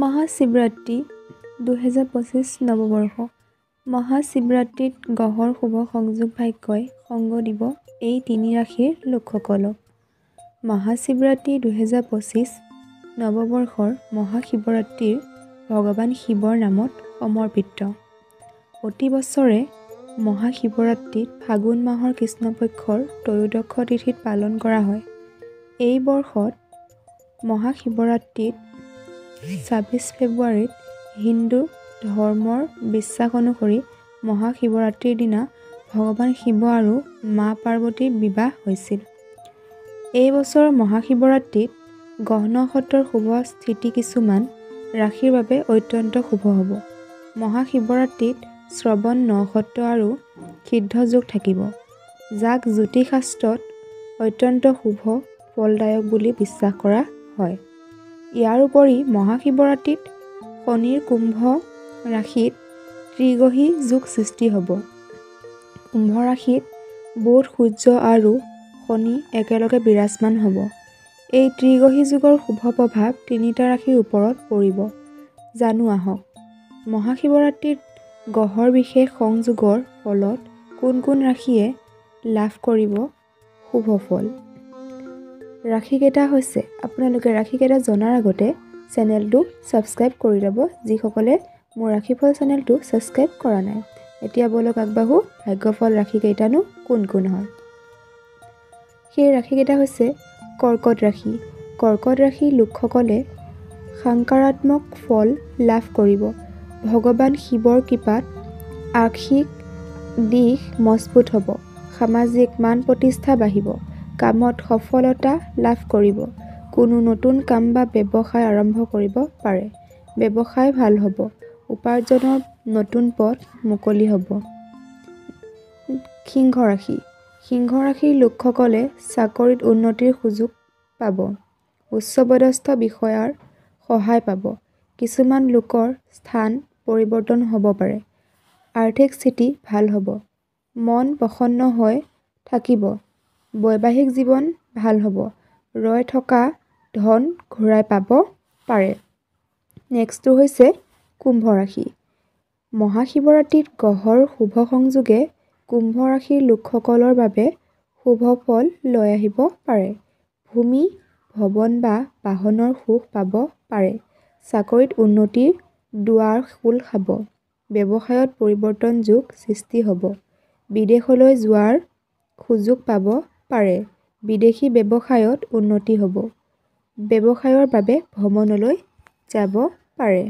মহাশিৱৰাত্ৰি 2025 নৱবৰ্ষ। মহাশিৱৰাত্ৰিত গ্ৰহৰ শুভ সংযোগ ভাগ্যই সংগ দিব এই তিনি ৰাশিৰ লোকসকলক। মহাশিৱৰাত্ৰি 2025 নৱবৰ্ষৰ মহাশিৱৰাত্ৰিৰ ভগৱান শিৱৰ নামত সমৰ্পিত। প্ৰতি বছৰে মহাশিৱৰাত্ৰিত ফাগুন মাহৰ কৃষ্ণপক্ষৰ ত্ৰয়োদশ তিথিত পালন কৰা হয়। এই বৰ্ষত মহাশিৱৰাত্ৰিত 26 ফেব্ৰুৱাৰীত হিন্দু ধৰ্মৰ বিশ্বাস অনুসৰি মহাশিৱৰাত্ৰিৰ দিনা ভগৱান শিৱ আৰু মা পাৰ্বতীৰ বিবাহ হৈছিল। এই বছৰ মহাশিৱৰাত্ৰিত গ্ৰহ নক্ষত্ৰৰ শুভ স্থিতি কিছুমান ৰাশিৰ বাবে অত্যন্ত শুভ হ'ব। মহাশিৱৰাত্ৰিত শ্ৰৱণ নক্ষত্ৰ আৰু সিদ্ধ যোগ থাকিব, যাক জ্যোতিষ শাস্ত্ৰত অত্যন্ত শুভ ফলদায়ক বুলি বিশ্বাস কৰা হয়। ইয়াৰ উপৰি মহাশিৱৰাত্ৰিত শনিৰ কুম্ভ ৰাশিত ত্ৰিগ্ৰহী যোগ সৃষ্টি হ'ব। কুম্ভ ৰাশিত বুধ, সূৰ্য আৰু শনি একেলগে বিৰাজমান হ'ব। এই ত্ৰিগ্ৰহী যোগৰ শুভ প্ৰভাৱ তিনিটা ৰাশিৰ ওপৰত পৰিব। জানো আহক, মহাশিৱৰাত্ৰিত গ্ৰহৰ বিশেষ সংযোগৰ ফলত কোন কোন ৰাশিয়ে লাভ কৰিব শুভ ফল। ৰাশিকেইটা হৈছে, আপোনালোকে ৰাশিকেইটা জনাৰ আগতে চেনেলটো ছাবস্ক্ৰাইব কৰি ল'ব, যিসকলে মোৰ ৰাশিফল চেনেলটো ছাবস্ক্ৰাইব কৰা নাই। এতিয়া বলক আগবাঢ়ো, ভাগ্যফল ৰাশিকেইটানো কোন কোন হয়। সেই ৰাশিকেইটা হৈছে কৰ্কট ৰাশি। কৰ্কট ৰাশিৰ লোকসকলে সাংকাৰাত্মক ফল লাভ কৰিব। ভগৱান শিৱৰ কৃপাত আৰ্থিক দিশ মজবুত হ'ব। সামাজিক মান প্ৰতিষ্ঠা বাঢ়িব। কামত সফলতা লাভ কৰিব। কোনো নতুন কাম বা ব্যৱসায় আৰম্ভ কৰিব পাৰে। ব্যৱসায় ভাল হ'ব। উপাৰ্জনৰ নতুন পথ মুকলি হ'ব। সিংহ ৰাশি। সিংহ ৰাশিৰ লোকসকলে চাকৰিত উন্নতিৰ সুযোগ পাব। উচ্চপদস্থ বিষয়াৰ সহায় পাব। কিছুমান লোকৰ স্থান পৰিৱৰ্তন হ'ব পাৰে। আৰ্থিক স্থিতি ভাল হ'ব। মন প্ৰসন্ন হৈ থাকিব। বৈবাহিক জীৱন ভাল হ'ব। ৰৈ থকা ধন ঘূৰাই পাব পাৰে। নেক্সটটো হৈছে কুম্ভ ৰাশি। মহাশিৱৰাত্ৰিত গ্ৰহৰ শুভ সংযোগে কুম্ভ ৰাশিৰ লোকসকলৰ বাবে শুভ ফল লৈ আহিব পাৰে। ভূমি, ভৱন বা বাহনৰ সুখ পাব পাৰে। চাকৰিত উন্নতিৰ দুৱাৰ খোল খাব। ব্যৱসায়ত পৰিৱৰ্তন যোগ সৃষ্টি হ'ব। বিদেশলৈ যোৱাৰ সুযোগ পাব পাৰে। বিদেশী ব্যৱসায়ত উন্নতি হ'ব। ব্যৱসায়ৰ বাবে ভ্ৰমণলৈ যাব পাৰে।